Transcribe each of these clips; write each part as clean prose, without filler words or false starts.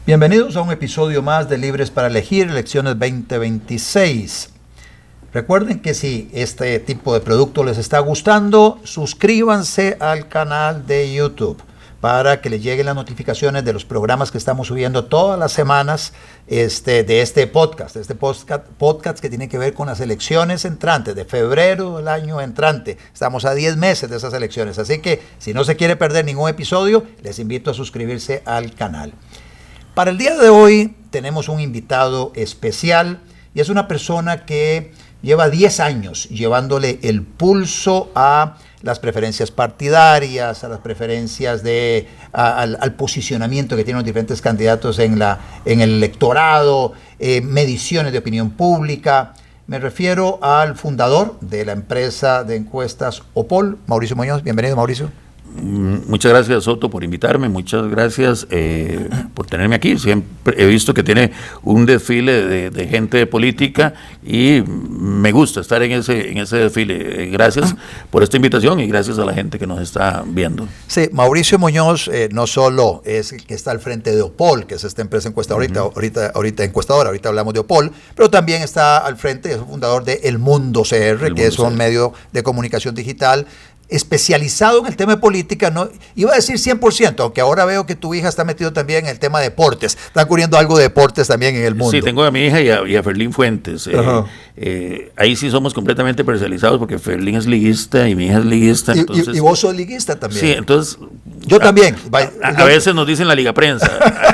Bienvenidos a un episodio más de Libres para Elegir, elecciones 2026. Recuerden que si este tipo de producto les está gustando, suscríbanse al canal de YouTube para que les lleguen las notificaciones de los programas que estamos subiendo todas las semanas de este podcast que tiene que ver con las elecciones entrantes de febrero del año entrante. Estamos a 10 meses de esas elecciones, así que si no se quiere perder ningún episodio, les invito a suscribirse al canal. Para el día de hoy tenemos un invitado especial y es una persona que lleva 10 años llevándole el pulso a las preferencias partidarias, a las preferencias al posicionamiento que tienen los diferentes candidatos en el electorado, mediciones de opinión pública. Me refiero al fundador de la empresa de encuestas Opol, Mauricio Muñoz. Bienvenido, Mauricio. Muchas gracias, Soto, por invitarme, muchas gracias por tenerme aquí. Siempre he visto que tiene un desfile de gente de política y me gusta estar en ese desfile. Gracias por esta invitación y gracias a la gente que nos está viendo. Sí, Mauricio Muñoz no solo es el que está al frente de Opol, que es esta empresa encuestadora, ahorita encuestadora, ahorita hablamos de Opol, pero también está al frente, es el fundador de El Mundo CR, que es un medio de comunicación digital especializado en el tema de política. No iba a decir 100%, aunque ahora veo que tu hija está metido también en el tema de deportes. Está cubriendo algo de deportes también en El Mundo. Sí, tengo a mi hija y a Ferlín Fuentes. Ahí sí somos completamente especializados porque Ferlín es liguista y mi hija es liguista. Y vos sos liguista también. Sí, entonces... Yo también. A veces nos dicen la liga prensa.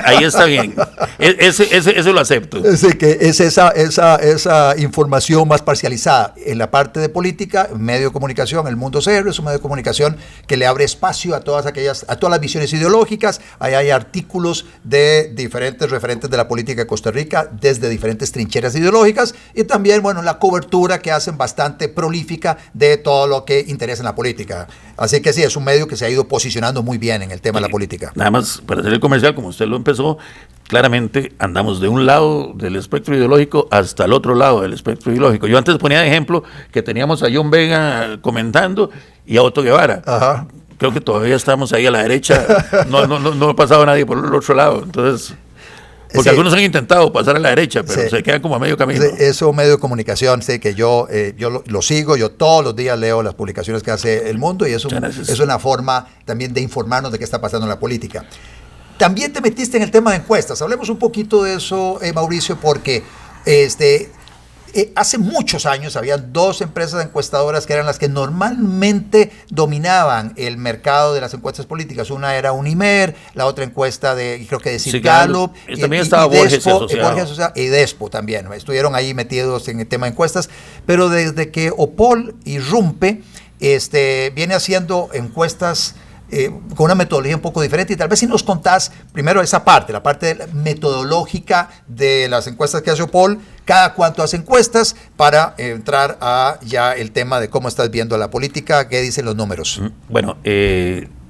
Ahí está bien. Ese lo acepto. Sí, que es esa información más parcializada. En la parte de política, medio de comunicación, El Mundo CR es un medio de comunicación que le abre espacio a todas las visiones ideológicas. Ahí hay artículos de diferentes referentes de la política de Costa Rica, desde diferentes trincheras ideológicas, y también, bueno, la cobertura que hacen bastante prolífica de todo lo que interesa en la política. Así que sí, es un medio que se ha ido posicionando muy bien en el tema de la política. Nada más para hacer el comercial, como usted lo empezó, claramente andamos de un lado del espectro ideológico hasta el otro lado del espectro ideológico. Yo antes ponía de ejemplo que teníamos a John Vega comentando y a Otto Guevara. Ajá. Creo que todavía estamos ahí a la derecha, no ha pasado nadie por el otro lado, entonces... Porque sí, algunos han intentado pasar a la derecha, pero sí, se quedan como a medio camino. Sí, es un medio de comunicación, sí, que yo lo sigo, yo todos los días leo las publicaciones que hace El Mundo y es una forma también de informarnos de qué está pasando en la política. También te metiste en el tema de encuestas. Hablemos un poquito de eso, Mauricio, porque hace muchos años había dos empresas encuestadoras que eran las que normalmente dominaban el mercado de las encuestas políticas. Una era Unimer, la otra encuesta creo que de Gallup. También estaba Borges y Despo también. Estuvieron ahí metidos en el tema de encuestas. Pero desde que Opol irrumpe, viene haciendo encuestas con una metodología un poco diferente, y tal vez si nos contás primero esa parte, la parte metodológica de las encuestas que hace Opol, cada cuánto hace encuestas, para entrar a ya el tema de cómo estás viendo la política, qué dicen los números. Bueno,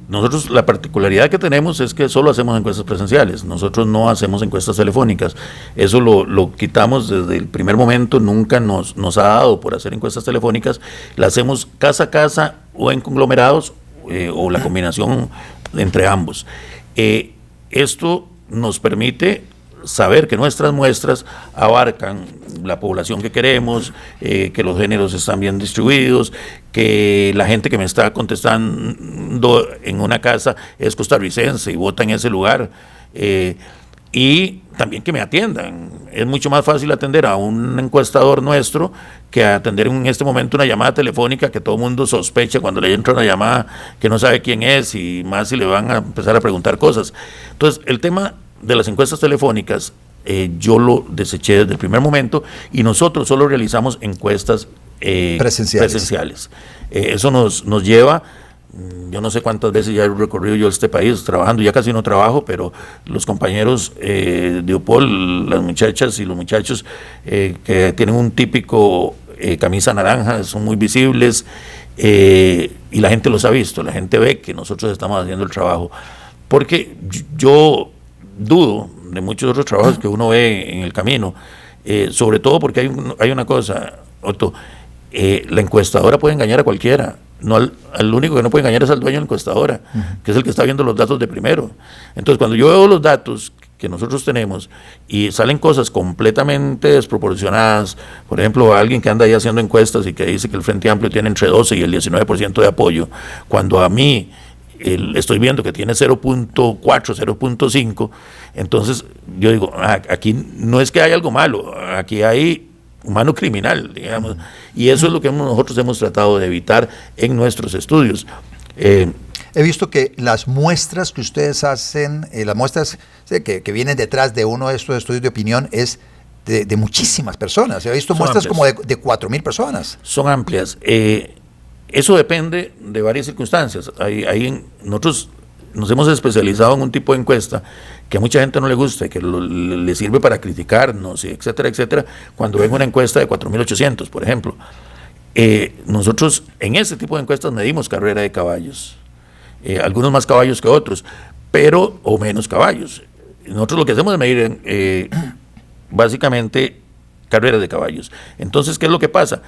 nosotros la particularidad que tenemos es que solo hacemos encuestas presenciales, nosotros no hacemos encuestas telefónicas, eso lo quitamos desde el primer momento, nunca nos ha dado por hacer encuestas telefónicas, la hacemos casa a casa o en conglomerados, o la combinación entre ambos. Esto nos permite saber que nuestras muestras abarcan la población que queremos, que los géneros están bien distribuidos, que la gente que me está contestando en una casa es costarricense y vota en ese lugar, y también que me atiendan. Es mucho más fácil atender a un encuestador nuestro que atender en este momento una llamada telefónica que todo el mundo sospecha cuando le entra una llamada que no sabe quién es, y más si le van a empezar a preguntar cosas. Entonces, el tema de las encuestas telefónicas yo lo deseché desde el primer momento, y nosotros solo realizamos encuestas presenciales. Eso nos lleva... Yo no sé cuántas veces ya he recorrido yo este país trabajando, ya casi no trabajo, pero los compañeros de Opol, las muchachas y los muchachos que tienen un típico camisa naranja, son muy visibles, y la gente los ha visto, la gente ve que nosotros estamos haciendo el trabajo, porque yo dudo de muchos otros trabajos que uno ve en el camino, sobre todo porque hay una cosa, Otto, la encuestadora puede engañar a cualquiera. No, al único que no puede engañar es al dueño de la encuestadora, que es el que está viendo los datos de primero. Entonces, cuando yo veo los datos que nosotros tenemos y salen cosas completamente desproporcionadas, por ejemplo, alguien que anda ahí haciendo encuestas y que dice que el Frente Amplio tiene entre 12 y el 19% de apoyo, cuando a mí estoy viendo que tiene 0.4, 0.5, entonces yo digo, aquí no es que haya algo malo, aquí hay humano criminal, digamos, y eso es lo que nosotros hemos tratado de evitar en nuestros estudios. He visto que las muestras que ustedes hacen, las muestras que vienen detrás de uno de estos estudios de opinión es de muchísimas personas. He visto muestras amplias, como de 4,000 personas. Son amplias. Eso depende de varias circunstancias. Nosotros nos hemos especializado en un tipo de encuesta que a mucha gente no le gusta y que le sirve para criticarnos, etcétera, etcétera, cuando ven una encuesta de 4,800, por ejemplo. Nosotros en ese tipo de encuestas medimos carrera de caballos. Algunos más caballos que otros, pero o menos caballos. Nosotros lo que hacemos es medir básicamente carreras de caballos. Entonces, ¿qué es lo que pasa?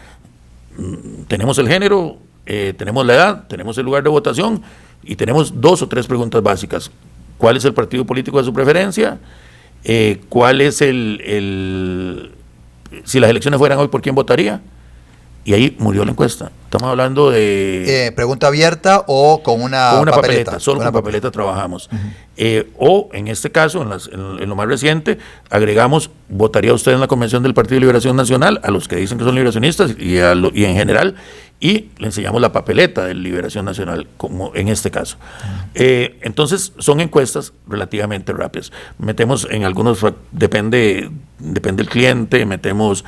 Tenemos el género, tenemos la edad, tenemos el lugar de votación y tenemos 2 o 3 preguntas básicas. ¿Cuál es el partido político de su preferencia? ¿Cuál es si las elecciones fueran hoy, por quién votaría? Y ahí murió la encuesta. Estamos hablando de... ¿Pregunta abierta o con una papeleta? Solo con papeleta trabajamos. O en este caso, en lo más reciente, agregamos, ¿votaría usted en la convención del Partido de Liberación Nacional? A los que dicen que son liberacionistas y en general, y le enseñamos la papeleta de Liberación Nacional, como en este caso. Entonces, son encuestas relativamente rápidas. Metemos en algunos, depende del cliente, metemos...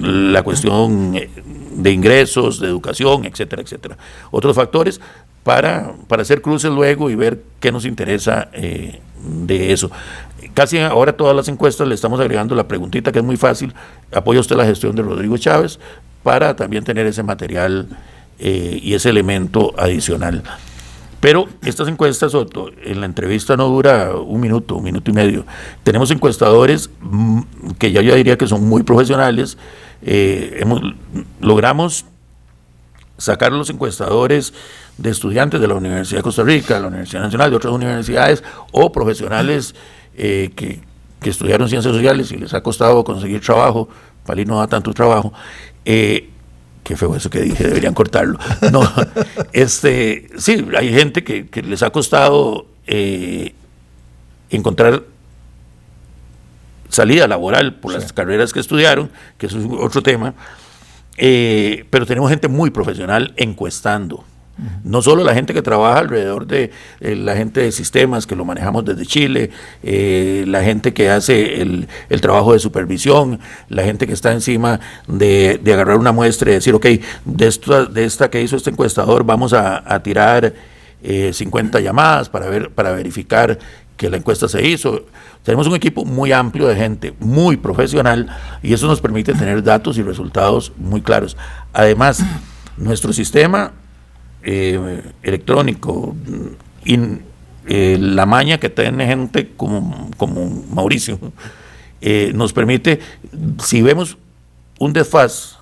la cuestión de ingresos, de educación, etcétera, etcétera. Otros factores para hacer cruces luego y ver qué nos interesa de eso. Casi ahora todas las encuestas le estamos agregando la preguntita que es muy fácil, ¿apoya usted la gestión de Rodrigo Chávez? Para también tener ese material y ese elemento adicional. Pero estas encuestas, en la entrevista no dura un minuto y medio. Tenemos encuestadores que yo diría que son muy profesionales. Logramos sacar los encuestadores de estudiantes de la Universidad de Costa Rica, de la Universidad Nacional, de otras universidades, o profesionales que estudiaron ciencias sociales y les ha costado conseguir trabajo. Palí no da tanto trabajo. Qué feo eso que dije, deberían cortarlo. No, sí, hay gente que les ha costado encontrar salida laboral por las carreras que estudiaron, que eso es otro tema, pero tenemos gente muy profesional encuestando. No solo la gente que trabaja alrededor de la gente de sistemas, que lo manejamos desde Chile, la gente que hace el trabajo de supervisión, la gente que está encima de agarrar una muestra y decir, ok, de esta que hizo este encuestador vamos a tirar 50 llamadas para verificar que la encuesta se hizo. Tenemos un equipo muy amplio de gente, muy profesional, y eso nos permite tener datos y resultados muy claros. Además, nuestro sistema electrónico y la maña que tiene gente como Mauricio nos permite, si vemos un desfaz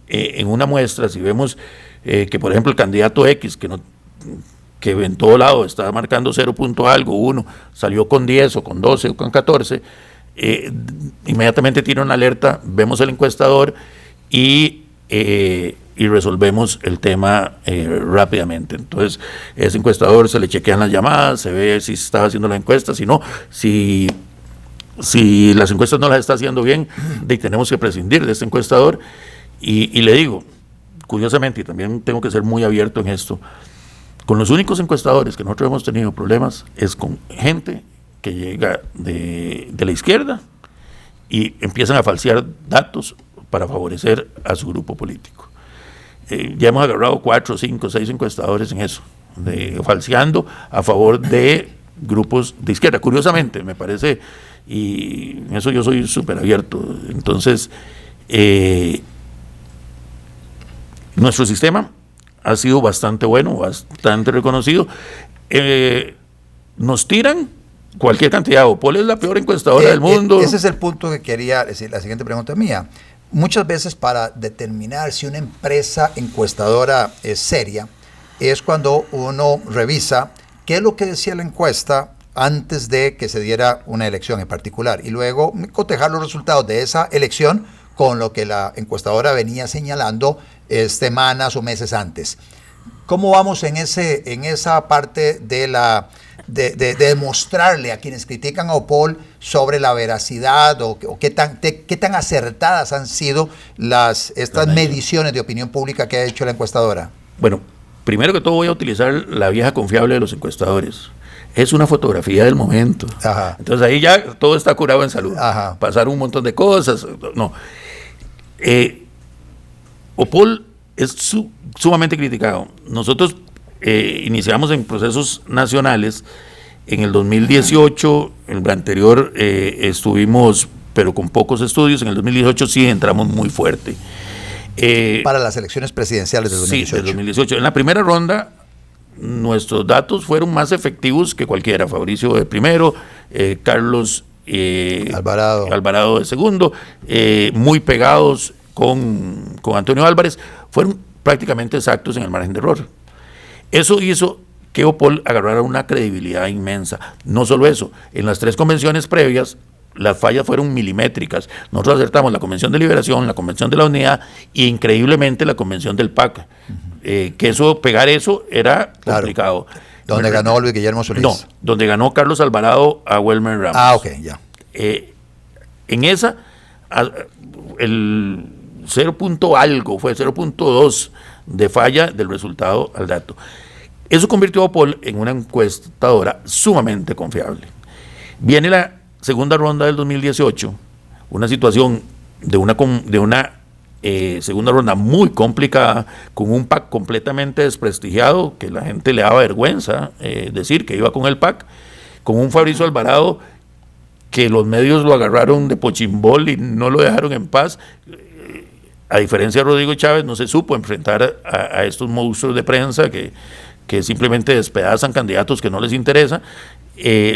en una muestra, si vemos que por ejemplo el candidato X que en todo lado está marcando 0 punto algo, 1, salió con 10 o con 12 o con 14, inmediatamente tiene una alerta, vemos el encuestador y resolvemos el tema rápidamente. Entonces, ese encuestador se le chequean las llamadas, se ve si se estaba haciendo la encuesta, si no, si las encuestas no las está haciendo bien, tenemos que prescindir de este encuestador. Y le digo, curiosamente, y también tengo que ser muy abierto en esto, con los únicos encuestadores que nosotros hemos tenido problemas es con gente que llega de la izquierda y empiezan a falsear datos para favorecer a su grupo político. Ya hemos agarrado 4, 5, 6 encuestadores en eso, falseando a favor de grupos de izquierda. Curiosamente, me parece, y en eso yo soy súper abierto. Entonces, nuestro sistema ha sido bastante bueno, bastante reconocido. Nos tiran cualquier cantidad. Opol es la peor encuestadora del mundo. Ese es el punto que quería decir, la siguiente pregunta mía. Muchas veces para determinar si una empresa encuestadora es seria, es cuando uno revisa qué es lo que decía la encuesta antes de que se diera una elección en particular, y luego cotejar los resultados de esa elección con lo que la encuestadora venía señalando semanas o meses antes. ¿Cómo vamos en esa parte de demostrarle a quienes critican a Opol sobre la veracidad o qué tan acertadas han sido estas mediciones de opinión pública que ha hecho la encuestadora? Bueno, primero que todo voy a utilizar la vieja confiable de los encuestadores. Es una fotografía del momento. Ajá. Entonces ahí ya todo está curado en salud. Ajá. Pasaron un montón de cosas. No. Opol es sumamente criticado. Nosotros iniciamos en procesos nacionales. En el 2018, el anterior, estuvimos, pero con pocos estudios. En el 2018 sí entramos muy fuerte. Para las elecciones presidenciales del 2018. Sí, del 2018. En la primera ronda, nuestros datos fueron más efectivos que cualquiera. Fabricio de primero, Carlos Alvarado de segundo, muy pegados con Antonio Álvarez. Fueron prácticamente exactos en el margen de error. Eso hizo que Opol agarrara una credibilidad inmensa. No solo eso, en las 3 convenciones previas, las fallas fueron milimétricas. Nosotros acertamos la Convención de Liberación, la Convención de la Unidad e increíblemente la Convención del PAC. Pegar eso era complicado. ¿Donde ganó Luis Guillermo Solís? No, donde ganó Carlos Alvarado a Welmer Ramos. Ah, ok, ya. En esa, el 0.2 de falla del resultado al dato. Eso convirtió a Opol en una encuestadora sumamente confiable. Viene la segunda ronda del 2018, una situación de una segunda ronda muy complicada, con un PAC completamente desprestigiado, que la gente le daba vergüenza decir que iba con el PAC, con un Fabricio Alvarado que los medios lo agarraron de pochimbol y no lo dejaron en paz. A diferencia de Rodrigo Chávez, no se supo enfrentar a estos monstruos de prensa que simplemente despedazan candidatos que no les interesa.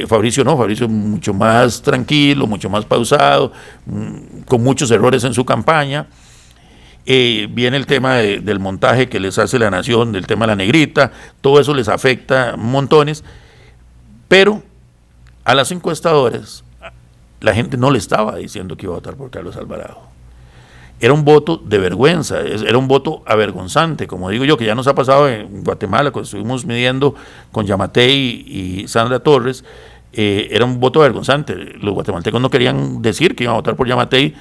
Fabricio no, Fabricio mucho más tranquilo, mucho más pausado, con muchos errores en su campaña. Viene el tema del montaje que les hace La Nación, del tema de la negrita, todo eso les afecta montones, pero a las encuestadoras la gente no le estaba diciendo que iba a votar por Carlos Alvarado. Era un voto de vergüenza, era un voto avergonzante, como digo yo, que ya nos ha pasado en Guatemala, cuando estuvimos midiendo con Yamatei y Sandra Torres. Era un voto avergonzante. Los guatemaltecos no querían decir que iban a votar por Yamatei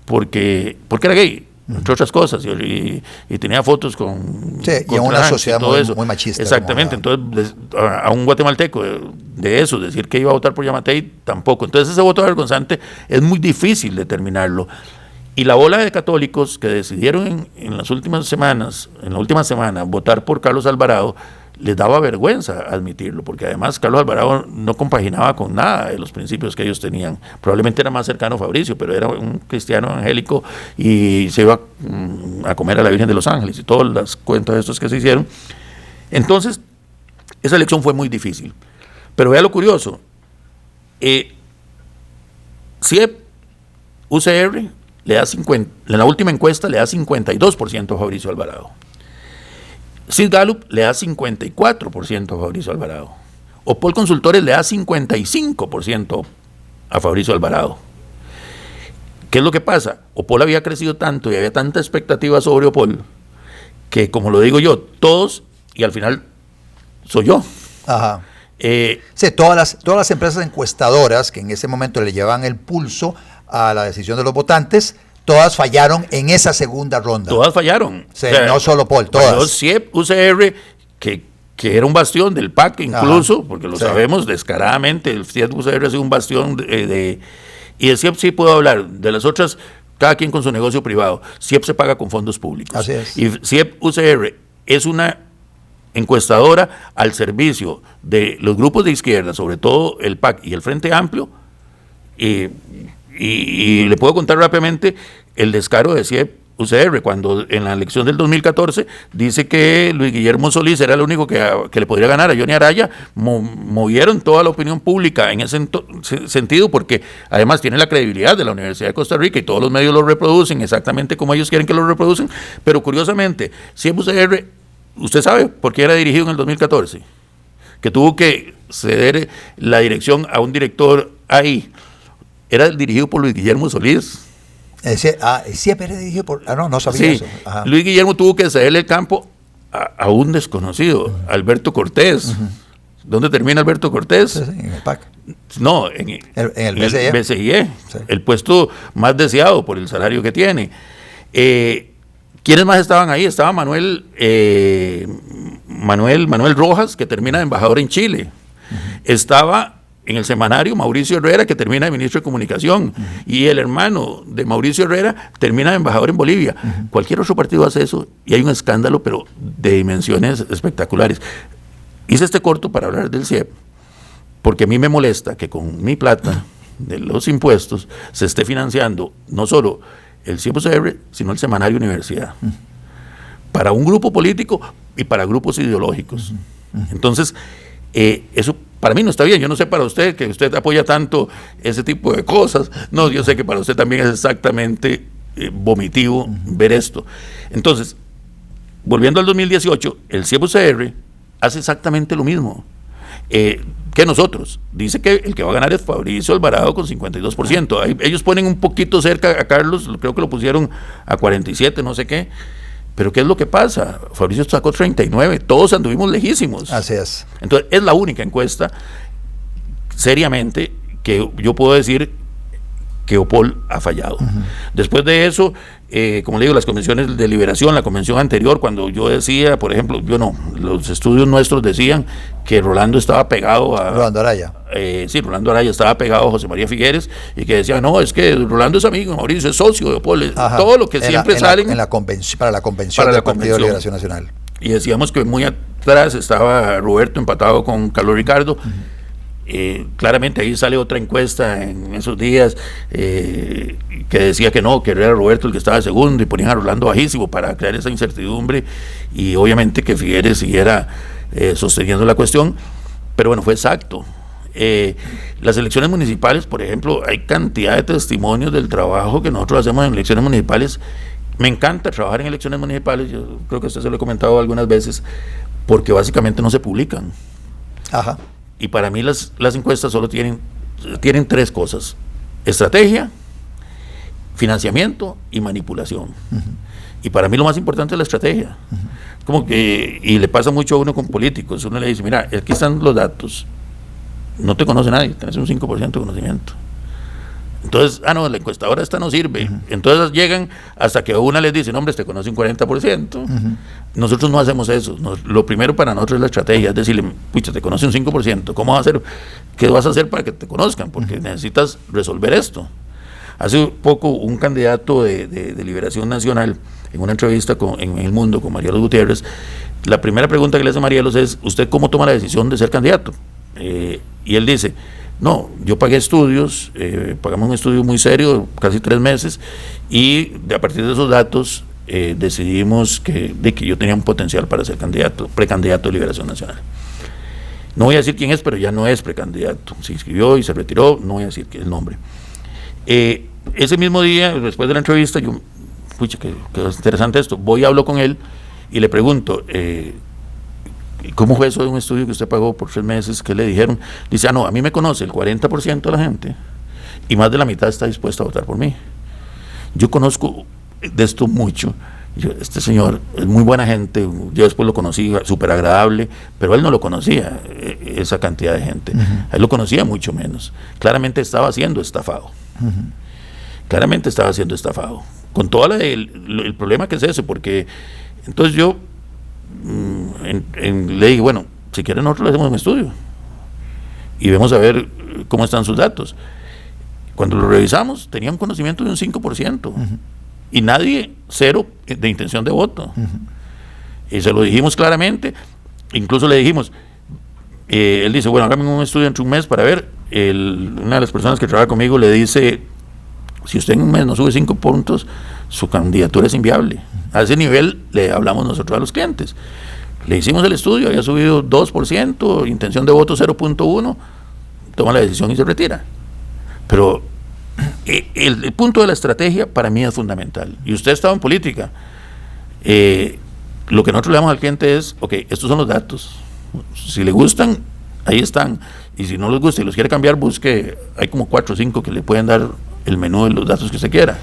porque era gay, entre otras cosas, y tenía fotos con... Sí, con y en una sociedad muy machista. Exactamente, entonces a un guatemalteco de eso, decir que iba a votar por Yamatei, tampoco. Entonces ese voto avergonzante es muy difícil determinarlo. Y la ola de católicos que decidieron en las últimas semanas, en la última semana, votar por Carlos Alvarado, les daba vergüenza admitirlo, porque además Carlos Alvarado no compaginaba con nada de los principios que ellos tenían. Probablemente era más cercano a Fabricio, pero era un cristiano evangélico y se iba a comer a la Virgen de los Ángeles y todas las cuentas de estos que se hicieron. Entonces, esa elección fue muy difícil. Pero vea lo curioso. CIEP, UCR, le da en la última encuesta le da 52% a Fabricio Alvarado. Sid Gallup le da 54% a Fabricio Alvarado. Opol Consultores le da 55% a Fabricio Alvarado. ¿Qué es lo que pasa? Opol había crecido tanto y había tanta expectativa sobre Opol que, como lo digo yo, todos, y al final soy yo. Ajá. Sí, todas las empresas encuestadoras que en ese momento le llevaban el pulso a la decisión de los votantes, todas fallaron en esa segunda ronda. Todas fallaron. Sí, o sea, no solo Opol, todas. CIEP, UCR, que era un bastión del PAC incluso, porque lo sabemos descaradamente, el CIEP, UCR ha sido un bastión y el CIEP sí puedo hablar, de las otras, cada quien con su negocio privado. CIEP se paga con fondos públicos. Así es. Y CIEP, UCR es una encuestadora al servicio de los grupos de izquierda, sobre todo el PAC y el Frente Amplio, y le puedo contar rápidamente el descaro de CIEP UCR, cuando en la elección del 2014 dice que Luis Guillermo Solís era el único que le podría ganar a Johnny Araya. Movieron toda la opinión pública en ese sentido, porque además tiene la credibilidad de la Universidad de Costa Rica y todos los medios lo reproducen exactamente como ellos quieren que lo reproducen. Pero curiosamente, CIEP UCR, ¿usted sabe por qué era dirigido en el 2014? Que tuvo que ceder la dirección a un director ahí, era dirigido por Luis Guillermo Solís. Siempre era dirigido por... no sabía Sí, eso. Ajá. Luis Guillermo tuvo que cederle el campo a un desconocido, Alberto Cortés. ¿Dónde termina Alberto Cortés? Sí, en el PAC. No, en el BCIE. BCIE, Sí. el puesto más deseado por el salario que tiene. ¿Quiénes más estaban ahí? Estaba Manuel Rojas, que termina de embajador en Chile. Estaba en el semanario Mauricio Herrera, que termina de ministro de Comunicación. Y el hermano de Mauricio Herrera termina de embajador en Bolivia. Cualquier otro partido hace eso y hay un escándalo, pero de dimensiones espectaculares. Hice este corto para hablar del CIEP, porque a mí me molesta que con mi plata de los impuestos se esté financiando no solo el CIEP-UCR, sino el semanario Universidad, para un grupo político y para grupos ideológicos. Entonces, eso para mí no está bien. Yo no sé para usted, que usted apoya tanto ese tipo de cosas. No, yo sé que para usted también es exactamente vomitivo ver esto. Entonces, volviendo al 2018, el CIEP-UCR hace exactamente lo mismo que nosotros. Dice que el que va a ganar es Fabricio Alvarado con 52%. Ellos ponen un poquito cerca a Carlos, creo que lo pusieron a 47, no sé qué. Pero ¿qué es lo que pasa? Fabricio sacó 39, todos anduvimos lejísimos. Así es. Entonces, es la única encuesta, seriamente, que yo puedo decir que Opol ha fallado. Después de eso, como le digo, las convenciones de liberación, la convención anterior, cuando yo decía, por ejemplo, los estudios nuestros decían que Rolando estaba pegado a... Rolando Araya. Sí, Rolando Araya estaba pegado a José María Figueres, y que decía, no, es que Rolando es amigo, Mauricio es socio de Opol. Todo lo que siempre salen... para la convención del Partido de Liberación Nacional. Y decíamos que muy atrás estaba Roberto empatado con Carlos Ricardo. Claramente ahí sale otra encuesta en esos días que decía que no, que era Roberto el que estaba segundo, y ponían a Rolando bajísimo para crear esa incertidumbre, y obviamente que Figueres siguiera sosteniendo la cuestión. Pero bueno, fue exacto. Las elecciones municipales, por ejemplo, hay cantidad de testimonios del trabajo que nosotros hacemos en elecciones municipales. Me encanta trabajar en elecciones municipales, yo creo que usted se lo he comentado algunas veces, porque básicamente no se publican. Ajá. Y para mí las encuestas solo tienen tres cosas: estrategia, financiamiento y manipulación. Y para mí lo más importante es la estrategia. Como que, y le pasa mucho a uno con políticos, uno le dice, mira, aquí están los datos, no te conoce nadie, tenés un 5% de conocimiento. Entonces, no, la encuestadora esta no sirve. Entonces llegan hasta que una les dice, no, hombre, te conoce un 40%. Nosotros no hacemos eso. Lo primero para nosotros es la estrategia, es decirle, pucha, te conoce un 5%, ¿cómo vas a hacer? ¿Qué vas a hacer para que te conozcan? Porque necesitas resolver esto. Hace poco un candidato de Liberación Nacional, en una entrevista en El Mundo con Marielos Gutiérrez, la primera pregunta que le hace Marielos es, ¿usted cómo toma la decisión de ser candidato? Y él dice, no, yo pagué estudios, pagamos un estudio muy serio, casi 3 meses, y a partir de esos datos decidimos que yo tenía un potencial para ser precandidato de Liberación Nacional. No voy a decir quién es, pero ya no es precandidato. Se inscribió y se retiró, no voy a decir qué es el nombre. Ese mismo día, después de la entrevista, yo, pucha, que es interesante esto, voy y hablo con él y le pregunto, ¿cómo fue eso de un estudio que usted pagó por 3 meses? ¿Qué le dijeron? Dice, no, a mí me conoce el 40% de la gente y más de la mitad está dispuesta a votar por mí. Yo conozco de esto mucho. Este señor es muy buena gente, yo después lo conocí, súper agradable, pero él no lo conocía, esa cantidad de gente. Él lo conocía mucho menos. Claramente estaba siendo estafado. Claramente estaba siendo estafado. Con todo el problema que es ese, porque entonces yo le dije, bueno, si quieren nosotros le hacemos un estudio y vemos a ver cómo están sus datos. Cuando lo revisamos, tenía un conocimiento de un 5%. Y nadie, 0 de intención de voto. Y se lo dijimos claramente. Incluso le dijimos, él dice, bueno, hágame un estudio entre un mes para ver. Una de las personas que trabaja conmigo le dice, si usted en un mes no sube 5 puntos, su candidatura es inviable. A ese nivel le hablamos nosotros a los clientes. Le hicimos el estudio, había subido 2%, intención de voto 0.1, toma la decisión y se retira. Pero el punto de la estrategia para mí es fundamental. Y usted ha estado en política. Lo que nosotros le damos al cliente es, ok, estos son los datos. Si le gustan, ahí están. Y si no les gusta y los quiere cambiar, busque, hay como 4 o 5 que le pueden dar el menú de los datos que usted quiera.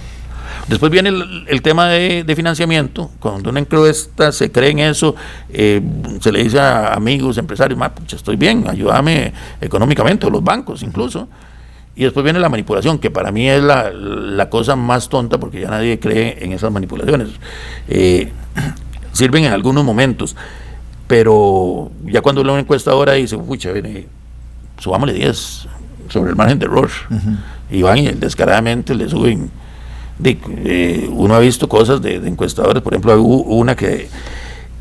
Después viene el tema de financiamiento. Cuando una encuesta se cree en eso, se le dice a amigos, empresarios, pucha, estoy bien, ayúdame económicamente, o los bancos incluso. Y después viene la manipulación, que para mí es la cosa más tonta, porque ya nadie cree en esas manipulaciones. Sirven en algunos momentos, pero ya cuando una encuestadora dice, pucha, subámosle 10 sobre el margen de error, y van y descaradamente le suben. Uno ha visto cosas de encuestadores, por ejemplo, hubo una que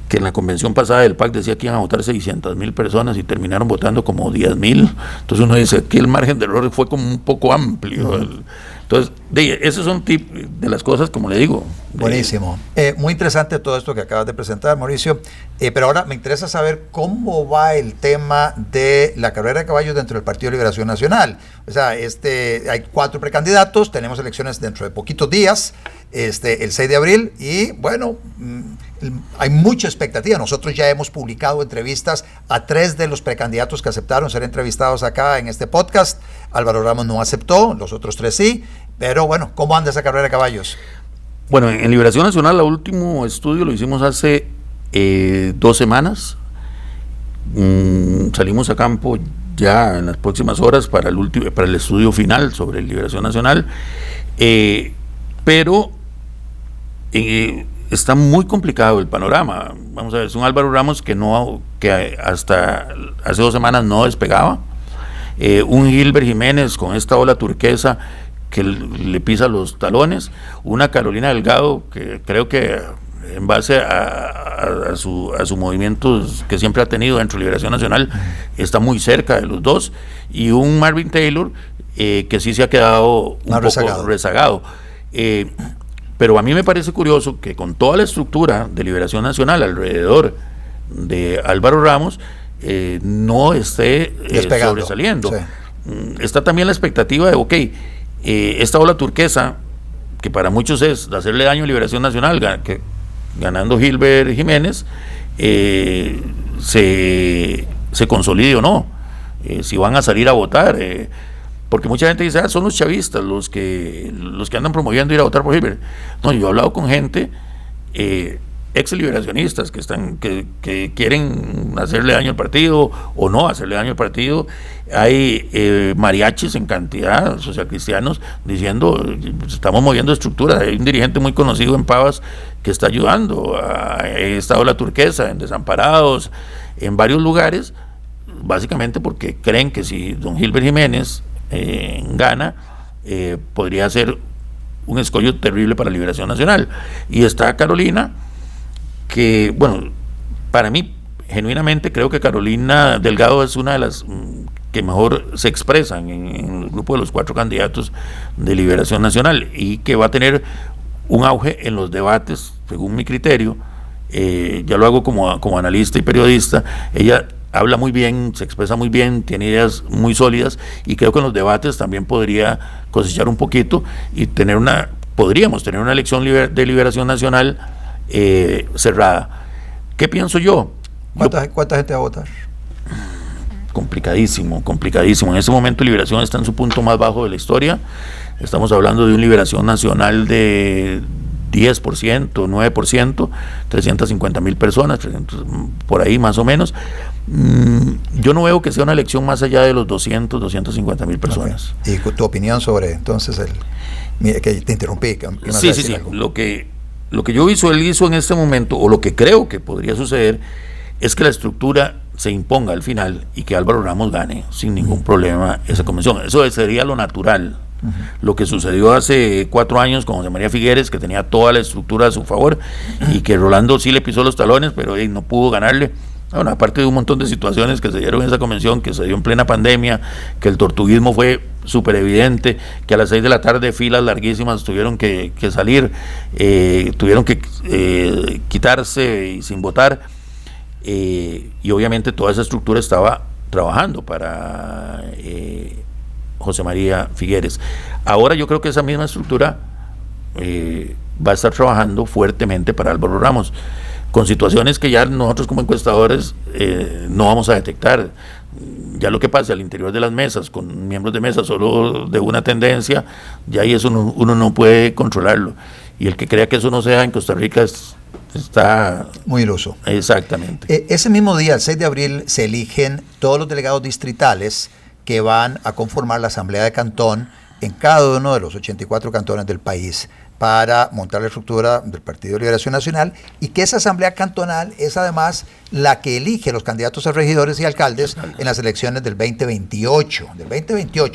en la convención pasada del PAC decía que iban a votar 600,000 personas y terminaron votando como 10,000. Entonces uno dice que el margen de error fue como un poco amplio. Entonces, esos son de las cosas, como le digo. Buenísimo. Muy interesante todo esto que acabas de presentar, Mauricio. Pero ahora me interesa saber cómo va el tema de la carrera de caballos dentro del Partido de Liberación Nacional. O sea, hay 4 precandidatos, tenemos elecciones dentro de poquitos días, el 6 de abril, y bueno, hay mucha expectativa. Nosotros ya hemos publicado entrevistas a 3 de los precandidatos que aceptaron ser entrevistados acá en este podcast. Álvaro Ramos no aceptó, los otros 3 sí. Pero bueno, ¿cómo anda esa carrera de caballos? Bueno, en Liberación Nacional, el último estudio lo hicimos hace 2 semanas. Salimos a campo ya en las próximas horas para el estudio final sobre Liberación Nacional. Pero está muy complicado el panorama. Vamos a ver, es un Álvaro Ramos que hasta hace 2 semanas no despegaba. Un Gilbert Jiménez con esta ola turquesa que le pisa los talones, una Carolina Delgado que creo que en base a su movimiento que siempre ha tenido dentro de Liberación Nacional está muy cerca de los dos, y un Marvin Taylor que sí se ha quedado un poco rezagado. Pero a mí me parece curioso que con toda la estructura de Liberación Nacional alrededor de Álvaro Ramos no esté sobresaliendo. Sí. Está también la expectativa de, esta ola turquesa, que para muchos es hacerle daño a Liberación Nacional, ganando Gilbert Jiménez, se consolide o no, si van a salir a votar, porque mucha gente dice, son los chavistas los que andan promoviendo ir a votar por Gilbert. No, yo he hablado con gente, ex liberacionistas que quieren hacerle daño al partido o no hacerle daño al partido. Hay mariachis en cantidad, socialcristianos, diciendo estamos moviendo estructuras. Hay un dirigente muy conocido en Pavas que está ayudando a esta ola turquesa en Desamparados, en varios lugares, básicamente porque creen que si don Gilbert Jiménez gana, podría ser un escollo terrible para Liberación Nacional. Y está Carolina, que, bueno, para mí, genuinamente creo que Carolina Delgado es una de las que mejor se expresan en el grupo de los 4 candidatos de Liberación Nacional, y que va a tener un auge en los debates, según mi criterio. Ya lo hago como analista y periodista. Ella habla muy bien, se expresa muy bien, tiene ideas muy sólidas, y creo que en los debates también podría cosechar un poquito y podríamos tener una elección de Liberación Nacional cerrada. ¿Qué pienso yo? ¿Cuánta gente va a votar? Complicadísimo. En este momento Liberación está en su punto más bajo de la historia. Estamos hablando de una Liberación Nacional de 10%, 9%, 350,000 personas, por ahí más o menos. Yo no veo que sea una elección más allá de los 250,000 personas. Okay. ¿Y tu opinión sobre entonces que te interrumpí? Sí. Lo que yo visualizo en este momento, o lo que creo que podría suceder, es que la estructura se imponga al final y que Álvaro Ramos gane sin ningún problema esa convención. Eso sería lo natural. Lo que sucedió hace 4 años con José María Figueres, que tenía toda la estructura a su favor, y que Rolando sí le pisó los talones, pero no pudo ganarle. Bueno, aparte de un montón de situaciones que se dieron en esa convención, que se dio en plena pandemia, que el tortuguismo fue súper evidente, que a las 6 de la tarde filas larguísimas tuvieron que salir, tuvieron que quitarse y sin votar, y obviamente toda esa estructura estaba trabajando para José María Figueres. Ahora yo creo que esa misma estructura va a estar trabajando fuertemente para Álvaro Ramos, con situaciones que ya nosotros como encuestadores no vamos a detectar. Ya lo que pasa al interior de las mesas, con miembros de mesa solo de una tendencia, ya ahí eso uno no puede controlarlo. Y el que crea que eso no se da en Costa Rica está muy iluso. Exactamente. Ese mismo día, el 6 de abril, se eligen todos los delegados distritales que van a conformar la Asamblea de Cantón en cada uno de los 84 cantones del país para montar la estructura del Partido de Liberación Nacional, y que esa Asamblea Cantonal es además la que elige los candidatos a regidores y alcaldes en las elecciones del 2028.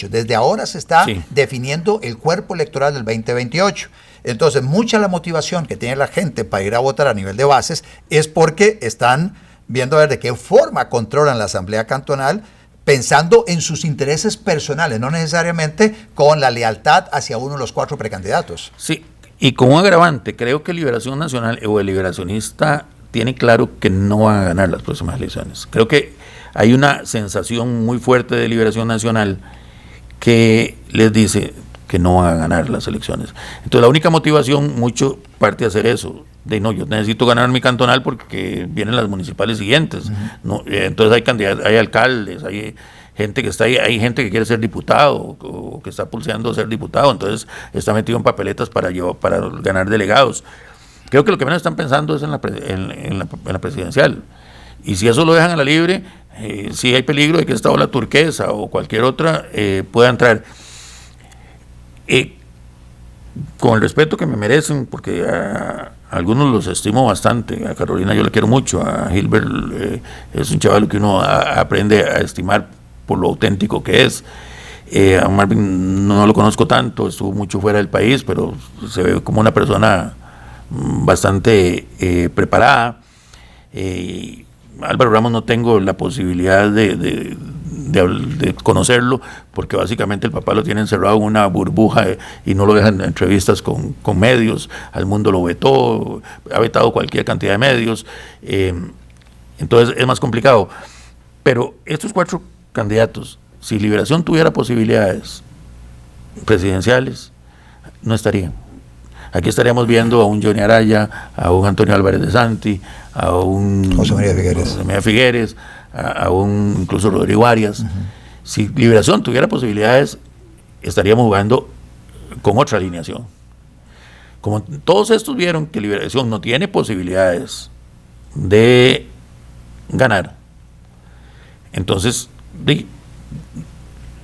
Desde ahora se está definiendo el cuerpo electoral del 2028. Entonces, mucha de la motivación que tiene la gente para ir a votar a nivel de bases es porque están viendo a ver de qué forma controlan la Asamblea Cantonal, pensando en sus intereses personales, no necesariamente con la lealtad hacia uno de los 4 precandidatos. Sí, y con un agravante, creo que Liberación Nacional o el liberacionista tiene claro que no van a ganar las próximas elecciones. Creo que hay una sensación muy fuerte de Liberación Nacional que les dice que no van a ganar las elecciones. Entonces la única motivación mucho parte de hacer eso, de no, yo necesito ganar mi cantonal porque vienen las municipales siguientes. No, entonces hay candidatos, hay alcaldes, hay gente que está ahí, hay gente que quiere ser diputado o que está pulseando ser diputado, entonces está metido en papeletas para ganar delegados. Creo que lo que menos están pensando es en la presidencial. Y si eso lo dejan a la libre, si hay peligro de que esta ola turquesa o cualquier otra pueda entrar. Con el respeto que me merecen, porque a algunos los estimo bastante, a Carolina yo le quiero mucho, a Gilbert es un chaval que uno aprende a estimar por lo auténtico que es. A Marvin no lo conozco tanto, estuvo mucho fuera del país, pero se ve como una persona bastante preparada. Álvaro Ramos no tengo la posibilidad de conocerlo, porque básicamente el papá lo tiene encerrado en una burbuja y no lo dejan en entrevistas con medios. Al Mundo lo vetó, ha vetado cualquier cantidad de medios, entonces es más complicado. Pero estos 4 candidatos, si Liberación tuviera posibilidades presidenciales, no estarían. Aquí estaríamos viendo a un Johnny Araya, a un Antonio Álvarez de Santi, a un José María Figueres, a un incluso Rodrigo Arias. Si Liberación tuviera posibilidades, estaríamos jugando con otra alineación. Como todos estos vieron que Liberación no tiene posibilidades de ganar, entonces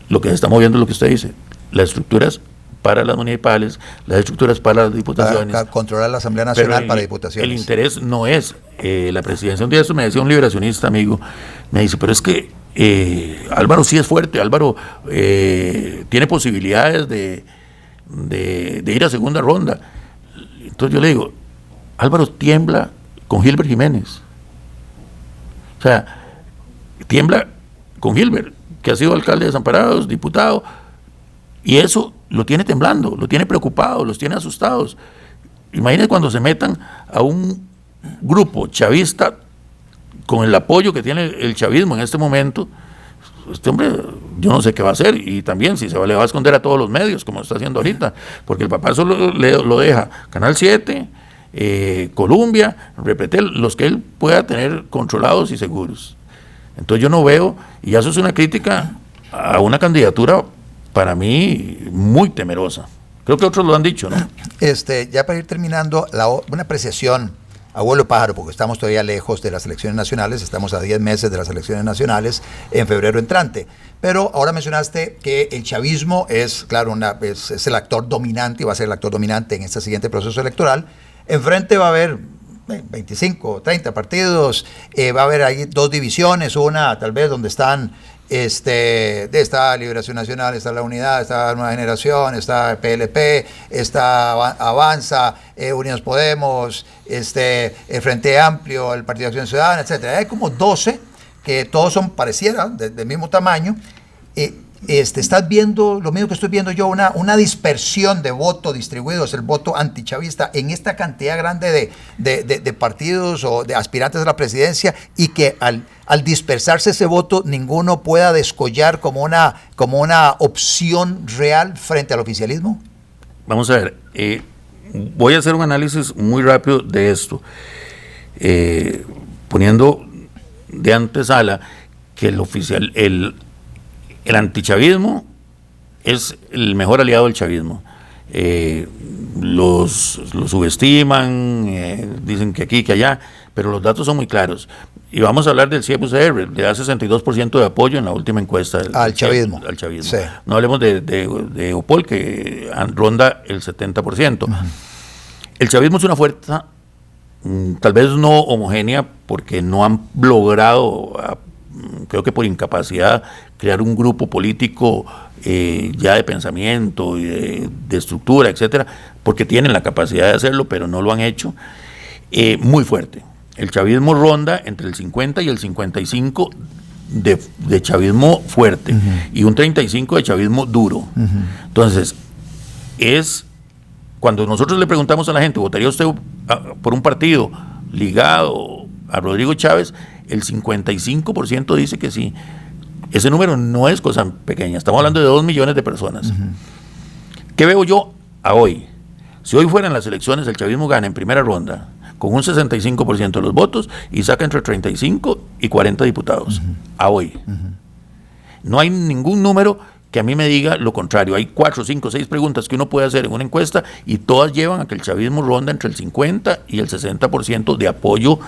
lo que se está moviendo es lo que usted dice, las estructuras para las municipales, las estructuras para las diputaciones. Para controlar la Asamblea Nacional para diputaciones. El interés no es la presidencia. Un día eso me decía un liberacionista amigo, me dice, pero es que Álvaro sí es fuerte, Álvaro tiene posibilidades de ir a segunda ronda. Entonces yo le digo, Álvaro tiembla con Gilbert Jiménez. O sea, tiembla con Gilbert, que ha sido alcalde de Desamparados, diputado, y eso lo tiene temblando, lo tiene preocupado, los tiene asustados. Imagínense cuando se metan a un grupo chavista con el apoyo que tiene el chavismo en este momento. Este hombre, yo no sé qué va a hacer, y también si le va a esconder a todos los medios, como está haciendo ahorita, porque el papá solo lo deja Canal 7, Columbia, Repretel, los que él pueda tener controlados y seguros. Entonces yo no veo, y eso es una crítica a una candidatura para mí muy temerosa. Creo que otros lo han dicho, ¿no? Ya para ir terminando, una apreciación, abuelo pájaro, porque estamos todavía lejos de las elecciones nacionales, estamos a 10 meses de las elecciones nacionales en febrero entrante, pero ahora mencionaste que el chavismo es, claro, es el actor dominante y va a ser el actor dominante en este siguiente proceso electoral. Enfrente va a haber 25, 30 partidos, va a haber ahí 2 divisiones, una tal vez donde están está Liberación Nacional, está La Unidad, está Nueva Generación, está PLP, está Avanza, Unidos Podemos, el Frente Amplio, el Partido de Acción Ciudadana, etcétera. Hay como 12 que todos son pareciera del mismo tamaño. Estás viendo, lo mismo que estoy viendo yo, una dispersión de voto distribuidos, el voto antichavista en esta cantidad grande de partidos o de aspirantes a la presidencia, y que al dispersarse ese voto ninguno pueda descollar como una opción real frente al oficialismo. Vamos a ver, voy a hacer un análisis muy rápido de esto, poniendo de antesala que el el antichavismo es el mejor aliado del chavismo. Los subestiman, dicen que aquí, que allá, pero los datos son muy claros. Y vamos a hablar del CIEP-UCR, le da 62% de apoyo en la última encuesta al chavismo. Al chavismo. Sí. No hablemos de Opol, que ronda el 70%. El chavismo es una fuerza, tal vez no homogénea, porque no han logrado, creo que por incapacidad, crear un grupo político ya de pensamiento y de estructura, etcétera, porque tienen la capacidad de hacerlo, pero no lo han hecho, muy fuerte. El chavismo ronda entre el 50 y el 55 de chavismo fuerte, y un 35 de chavismo duro. Entonces, cuando nosotros le preguntamos a la gente, ¿votaría usted por un partido ligado a Rodrigo Chávez? El 55% dice que sí. Ese número no es cosa pequeña, estamos hablando de 2 millones de personas. ¿Qué veo yo a hoy? Si hoy fueran las elecciones, el chavismo gana en primera ronda con un 65% de los votos y saca entre 35 y 40 diputados, a hoy. No hay ningún número que a mí me diga lo contrario. Hay 4, 5, 6 preguntas que uno puede hacer en una encuesta y todas llevan a que el chavismo ronda entre el 50 y el 60% de apoyo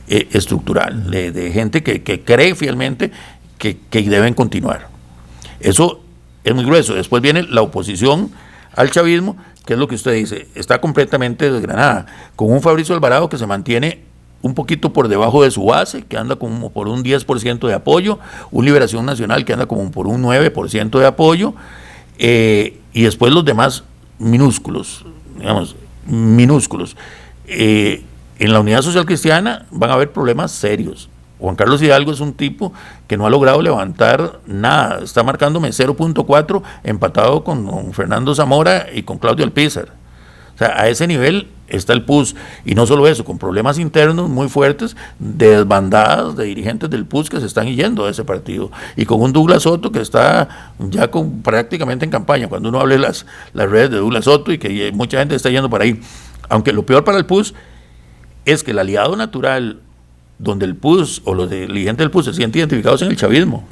estructural, de gente que cree fielmente que deben continuar. Eso es muy grueso. Después viene la oposición al chavismo, que es lo que usted dice, está completamente desgranada, con un Fabricio Alvarado que se mantiene un poquito por debajo de su base, que anda como por un 10% de apoyo, un Liberación Nacional que anda como por un 9% de apoyo, y después los demás minúsculos, digamos, minúsculos. En la Unidad Social Cristiana van a haber problemas serios. Juan Carlos Hidalgo es un tipo que no ha logrado levantar nada, está marcándome 0.4, empatado con Fernando Zamora y con Claudio Alpizar. O sea, a ese nivel está el PUS, y no solo eso, con problemas internos muy fuertes, de desbandadas de dirigentes del PUS que se están yendo de ese partido, y con un Douglas Soto que está ya prácticamente en campaña, cuando uno hable las redes de Douglas Soto, y que mucha gente está yendo por ahí. Aunque lo peor para el PUS es que el aliado natural donde el PUS o los dirigentes del PUS se sienten identificados en el chavismo.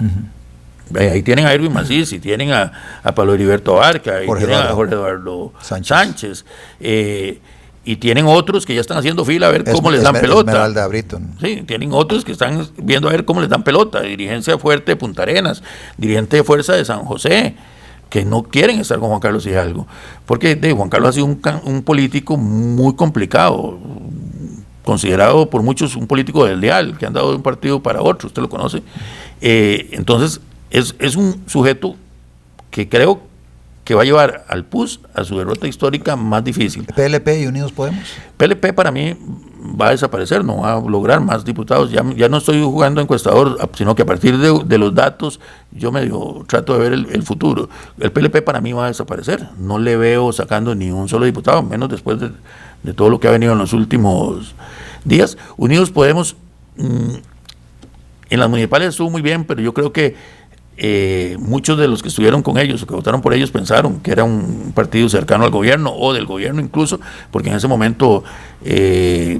Ahí tienen a Erwin Macís, y tienen a Pablo Heriberto Abarca, y tienen a Jorge Eduardo Sánchez, y tienen otros que ya están haciendo fila a ver cómo les dan pelota. Esmeralda Britton. Sí, tienen otros que están viendo a ver cómo les dan pelota. Dirigencia fuerte de Punta Arenas, dirigente de fuerza de San José, que no quieren estar con Juan Carlos Hidalgo, porque Juan Carlos ha sido un político muy complicado, considerado por muchos un político desleal, que han dado de un partido para otro, usted lo conoce. Entonces, es un sujeto que creo que va a llevar al PUS a su derrota histórica más difícil. ¿PLP y Unidos Podemos? PLP para mí va a desaparecer, no va a lograr más diputados. Ya no estoy jugando encuestador, sino que a partir de los datos yo medio trato de ver el futuro. El PLP para mí va a desaparecer, no le veo sacando ni un solo diputado, menos después de todo lo que ha venido en los últimos días. Unidos Podemos, en las municipales estuvo muy bien, pero yo creo que muchos de los que estuvieron con ellos o que votaron por ellos pensaron que era un partido cercano al gobierno o del gobierno incluso, porque en ese momento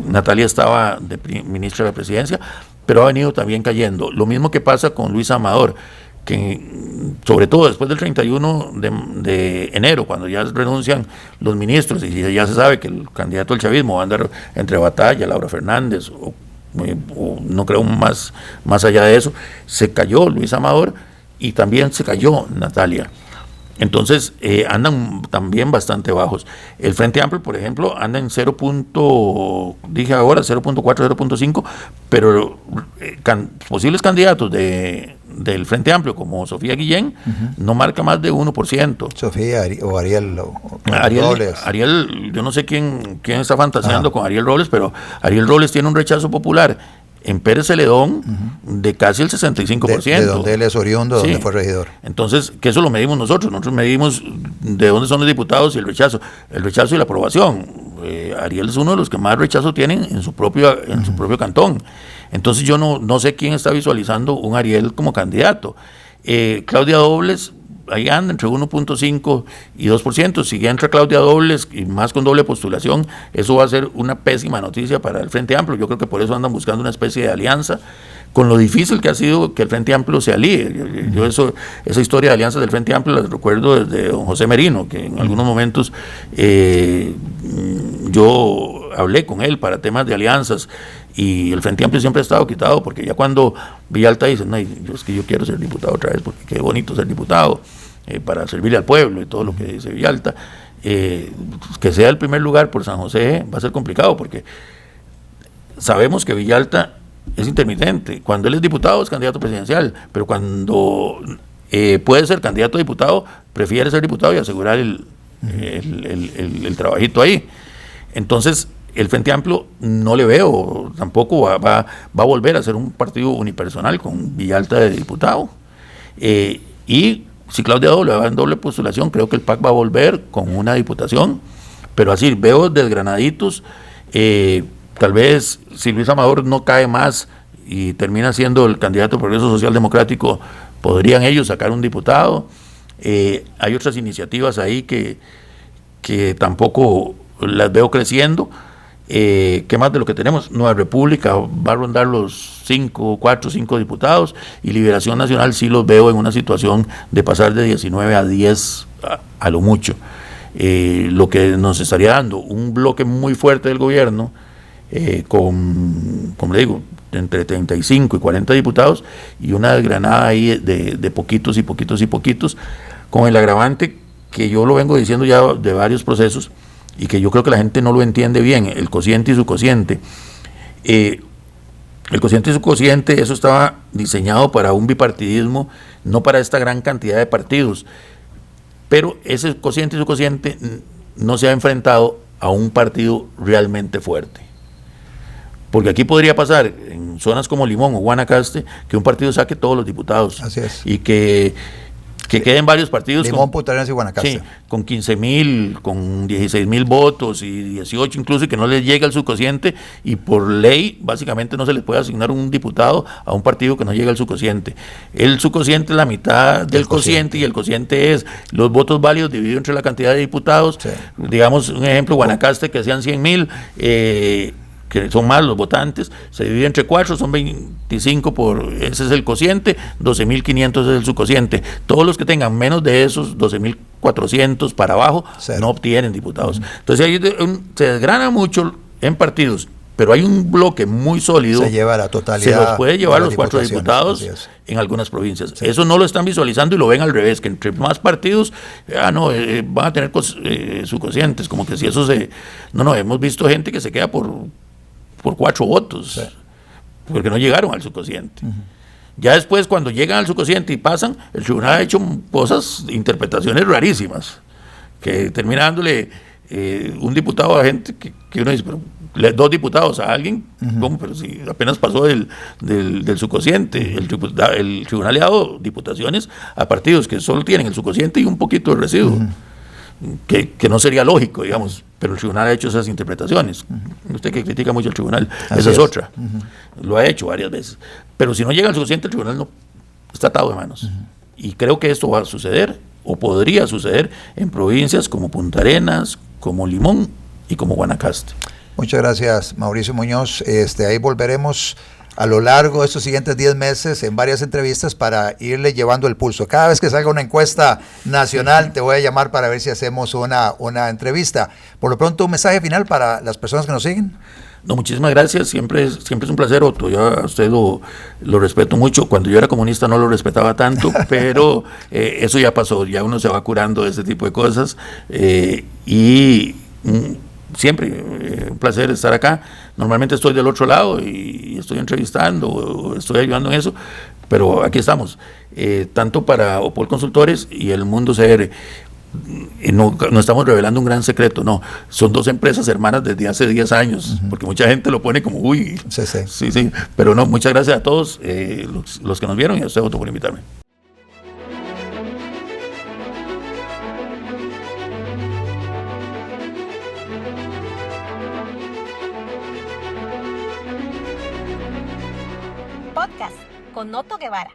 Natalia estaba de ministra de la Presidencia, pero ha venido también cayendo. Lo mismo que pasa con Luis Amador, que sobre todo después del 31 de enero, cuando ya renuncian los ministros y ya se sabe que el candidato del chavismo va a andar entre Batalla, Laura Fernández o no creo más allá de eso, se cayó Luis Amador y también se cayó Natalia. Entonces andan también bastante bajos. El Frente Amplio, por ejemplo, anda en 0.4, 0.5, pero posibles candidatos del Frente Amplio, como Sofía Guillén, no marca más de 1%. Sofía o Ariel Robles. Ariel, yo no sé quién está fantaseando con Ariel Robles, pero Ariel Robles tiene un rechazo popular en Pérez Celedón de casi el 65%. De donde él es oriundo, donde fue regidor. Entonces, que eso lo medimos nosotros medimos de dónde son los diputados y el rechazo y la aprobación. Ariel es uno de los que más rechazo tienen en su propio cantón. Entonces yo no sé quién está visualizando un Ariel como candidato. Claudia Dobles, ahí anda entre 1.5 y 2%. Si entra Claudia Dobles y más con doble postulación, eso va a ser una pésima noticia para el Frente Amplio. Yo creo que por eso andan buscando una especie de alianza con lo difícil que ha sido que el Frente Amplio se alíe. Yo esa historia de alianzas del Frente Amplio la recuerdo desde don José Merino, que en algunos momentos yo hablé con él para temas de alianzas, y el Frente Amplio siempre ha estado quitado, porque ya cuando Villalta dice, no, es que yo quiero ser diputado otra vez, porque qué bonito ser diputado, para servirle al pueblo y todo lo que dice Villalta, que sea el primer lugar por San José va a ser complicado, porque sabemos que Villalta es intermitente. Cuando él es diputado es candidato presidencial, pero cuando puede ser candidato a diputado, prefiere ser diputado y asegurar el trabajito ahí. Entonces, el Frente Amplio no le veo, tampoco va a volver a ser un partido unipersonal con Villalta de diputado. Y si Claudia Doble va en doble postulación, creo que el PAC va a volver con una diputación, pero así veo desgranaditos. Tal vez si Luis Amador no cae más y termina siendo el candidato del Progreso Social Democrático, podrían ellos sacar un diputado. Hay otras iniciativas ahí que tampoco las veo creciendo. ¿Qué más de lo que tenemos? Nueva República va a rondar los 4 o 5 diputados, y Liberación Nacional sí los veo en una situación de pasar de 19 a 10 a lo mucho. Lo que nos estaría dando un bloque muy fuerte del gobierno, como le digo, entre 35 y 40 diputados, y una desgranada ahí de poquitos y poquitos y poquitos, con el agravante que yo lo vengo diciendo ya de varios procesos, y que yo creo que la gente no lo entiende bien, el cociente y su cociente. El cociente y su cociente, eso estaba diseñado para un bipartidismo, no para esta gran cantidad de partidos, pero ese cociente y su cociente no se ha enfrentado a un partido realmente fuerte. Porque aquí podría pasar, en zonas como Limón o Guanacaste, que un partido saque todos los diputados. Así es. Y que queden varios partidos. Limón, Punta Arenas y Guanacaste. Sí, con 15,000, con 16,000 votos y 18 incluso, y que no les llegue al subcociente, y por ley básicamente no se les puede asignar un diputado a un partido que no llega al subcociente. El subcociente es la mitad del cociente, y el cociente es los votos válidos dividido entre la cantidad de diputados. Sí. Digamos un ejemplo, Guanacaste, que sean 100,000, que son más los votantes, se divide entre 4, son 25 ese es el cociente, 12,500 es el subcociente. Todos los que tengan menos de esos 12,400 para abajo no obtienen diputados. Entonces ahí se desgrana mucho en partidos, pero hay un bloque muy sólido. Se lleva la totalidad. Se los puede llevar los 4 diputados en algunas provincias. Sí. Eso no lo están visualizando y lo ven al revés, que entre más partidos, van a tener subcocientes, como que si eso se... No, hemos visto gente que se queda por 4 votos, sí, porque no llegaron al subcociente. Ya después, cuando llegan al subcociente y pasan, el tribunal ha hecho interpretaciones rarísimas, que termina dándole un diputado a gente que uno dice, pero 2 diputados a alguien, ¿cómo? Pero si apenas pasó del subcociente. El tribunal le ha dado diputaciones a partidos que solo tienen el subcociente y un poquito de residuo. Que no sería lógico, digamos, pero el tribunal ha hecho esas interpretaciones. Usted que critica mucho al tribunal, esa es otra. Lo ha hecho varias veces. Pero si no llega al subcociente, el tribunal no está atado de manos. Y creo que esto va a suceder, o podría suceder, en provincias como Punta Arenas, como Limón y como Guanacaste. Muchas gracias, Mauricio Muñoz. Ahí volveremos a lo largo de estos siguientes 10 meses en varias entrevistas para irle llevando el pulso. Cada vez que salga una encuesta nacional te voy a llamar para ver si hacemos una entrevista. Por lo pronto, un mensaje final para las personas que nos siguen. No, muchísimas gracias, siempre es un placer, Otto. Yo a usted lo respeto mucho. Cuando yo era comunista no lo respetaba tanto, pero eso ya pasó, ya uno se va curando de ese tipo de cosas, siempre un placer estar acá. Normalmente estoy del otro lado y estoy entrevistando o estoy ayudando en eso, pero aquí estamos, tanto para Opol Consultores y el Mundo CR. No estamos revelando un gran secreto, no, son 2 empresas hermanas desde hace 10 años, porque mucha gente lo pone como uy, sí, pero no, muchas gracias a todos los que nos vieron, y a usted, Otto, por invitarme. Podcast con Otto Guevara.